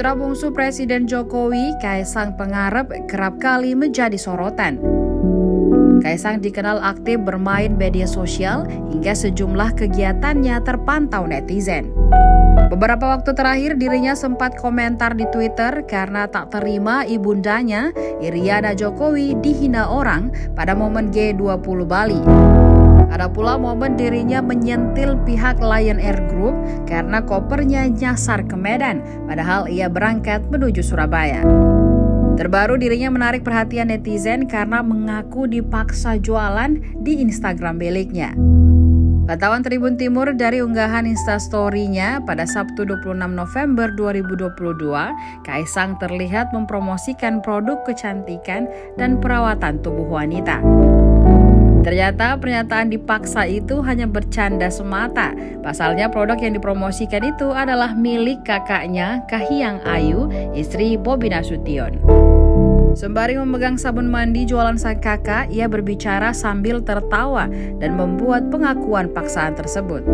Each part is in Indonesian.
Putra bungsu Presiden Jokowi, Kaisang Pangarep, kerap kali menjadi sorotan. Kaisang dikenal aktif bermain media sosial hingga sejumlah kegiatannya terpantau netizen. Beberapa waktu terakhir dirinya sempat komentar di Twitter karena tak terima ibundanya, Iryana Jokowi, dihina orang pada momen G20 Bali. Ada pula momen dirinya menyentil pihak Lion Air Group karena kopernya nyasar ke Medan, padahal ia berangkat menuju Surabaya. Terbaru dirinya menarik perhatian netizen karena mengaku dipaksa jualan di Instagram miliknya. Pantauan Tribun Timur dari unggahan Instastory-nya pada Sabtu 26 November 2022, Kaisang terlihat mempromosikan produk kecantikan dan perawatan tubuh wanita. Ternyata pernyataan dipaksa itu hanya bercanda semata. Pasalnya produk yang dipromosikan itu adalah milik kakaknya, Kahiyang Ayu, istri Bobi Nasution. Sembari memegang sabun mandi jualan sang kakak, ia berbicara sambil tertawa dan membuat pengakuan paksaan tersebut.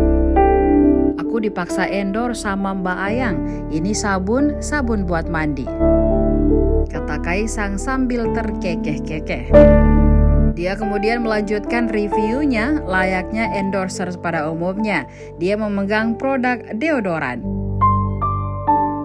Aku dipaksa endorse sama Mbak Ayang, ini sabun buat mandi, kata Kaisang sambil terkekeh-kekeh. Dia kemudian melanjutkan reviewnya layaknya endorser pada umumnya. Dia memegang produk deodoran.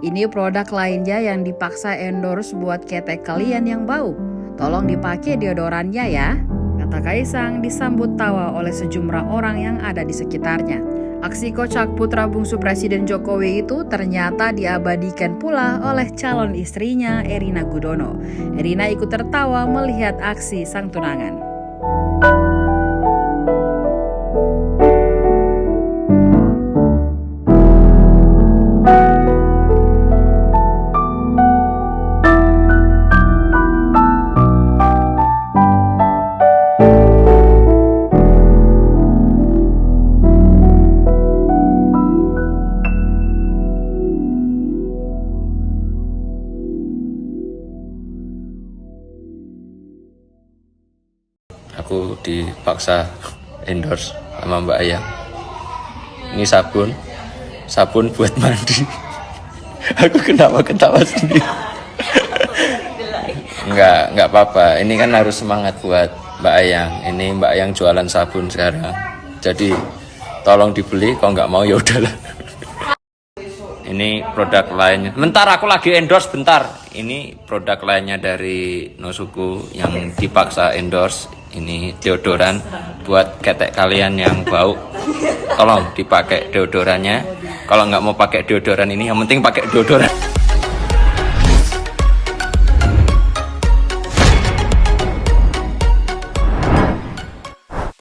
Ini produk lainnya yang dipaksa endorse buat ketek kalian yang bau. Tolong dipakai deodorannya ya, kata Kaisang disambut tawa oleh sejumlah orang yang ada di sekitarnya. Aksi kocak putra bungsu Presiden Jokowi itu ternyata diabadikan pula oleh calon istrinya Erina Gudono. Erina ikut tertawa melihat aksi sang tunangan. Aku dipaksa endorse sama Mbak Ayang. Ini sabun buat mandi. Aku kenapa ketawa sendiri? Enggak apa-apa. Ini kan harus semangat buat Mbak Ayang. Ini Mbak Ayang jualan sabun sekarang. Jadi tolong dibeli. Kalau nggak mau ya udahlah. Ini produk lainnya. Bentar, aku lagi endorse bentar. Ini produk lainnya dari Nosuku yang dipaksa endorse. Ini deodoran buat ketek kalian yang bau. Tolong dipakai deodorannya. Kalau nggak mau pakai deodoran ini, yang penting pakai deodoran.